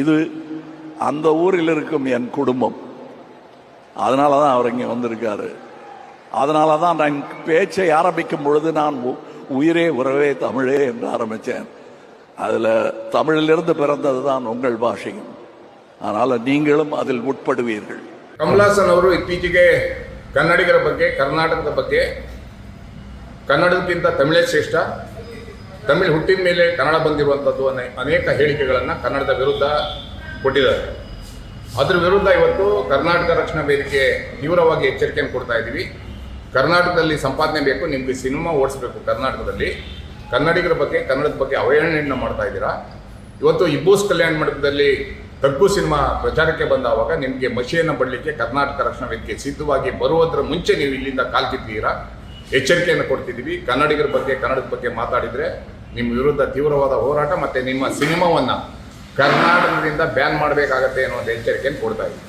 இது அந்த ஊரில் இருக்கும் என் குடும்பம். அதனால தான் அவர் இங்கே வந்திருக்காரு. அதனால தான் நான் பேச்சை ஆரம்பிக்கும் பொழுது நான் உயிரே உறவே தமிழே என்று ஆரம்பித்தேன். அதில் தமிழிலிருந்து பிறந்தது தான் உங்கள் பாஷையும். அதனால் நீங்களும் அதில் உட்படுவீர்கள். ಕಮಲಾಸನ್ ಅವರು ಇತ್ತೀಚೆಗೆ ಕನ್ನಡಿಗರ ಬಗ್ಗೆ, ಕರ್ನಾಟಕದ ಬಗ್ಗೆ, ಕನ್ನಡಕ್ಕಿಂತ ತಮಿಳೇ ಶ್ರೇಷ್ಠ, ತಮಿಳು ಹುಟ್ಟಿದ ಮೇಲೆ ಕನ್ನಡ ಬಂದಿರುವಂಥದ್ದು ಅನೇಕ ಹೇಳಿಕೆಗಳನ್ನು ಕನ್ನಡದ ವಿರುದ್ಧ ಕೊಟ್ಟಿದ್ದಾರೆ. ಅದರ ವಿರುದ್ಧ ಇವತ್ತು ಕರ್ನಾಟಕ ರಕ್ಷಣಾ ವೇದಿಕೆ ತೀವ್ರವಾಗಿ ಎಚ್ಚರಿಕೆಯನ್ನು ಕೊಡ್ತಾ ಇದ್ದೀವಿ. ಕರ್ನಾಟಕದಲ್ಲಿ ಸಂಪಾದನೆ ಬೇಕು, ನಿಮಗೆ ಸಿನಿಮಾ ಓಡಿಸ್ಬೇಕು. ಕರ್ನಾಟಕದಲ್ಲಿ ಕನ್ನಡಿಗರ ಬಗ್ಗೆ, ಕನ್ನಡದ ಬಗ್ಗೆ ಅವಹೇಳನೆಯನ್ನು ಮಾಡ್ತಾ ಇದ್ದೀರಾ. ಇವತ್ತು ಇಬ್ಬೂಸ್ ಕಲ್ಯಾಣ ಮಂಟಪದಲ್ಲಿ ತಗ್ಗು ಸಿನಿಮಾ ಪ್ರಚಾರಕ್ಕೆ ಬಂದಾವಾಗ ನಿಮಗೆ ಮಶಿಯನ್ನು ಬಡಲಿಕ್ಕೆ ಕರ್ನಾಟಕ ರಕ್ಷಣಾ ವೇದಿಕೆ ಸಿದ್ಧವಾಗಿ ಬರುವುದರ ಮುಂಚೆ ನೀವು ಇಲ್ಲಿಂದ ಕಾಲ್ಕಿದ್ದೀರಾ. ಎಚ್ಚರಿಕೆಯನ್ನು ಕೊಡ್ತಿದ್ದೀವಿ. ಕನ್ನಡಿಗರ ಬಗ್ಗೆ, ಕನ್ನಡದ ಬಗ್ಗೆ ಮಾತಾಡಿದರೆ ನಿಮ್ಮ ವಿರುದ್ಧ ತೀವ್ರವಾದ ಹೋರಾಟ ಮತ್ತು ನಿಮ್ಮ ಸಿನಿಮಾವನ್ನು ಕರ್ನಾಟಕದಿಂದ ಬ್ಯಾನ್ ಮಾಡಬೇಕಾಗತ್ತೆ ಅನ್ನೋ ಎಚ್ಚರಿಕೆಯನ್ನು ಕೊಡ್ತಾ ಇದ್ದೀವಿ.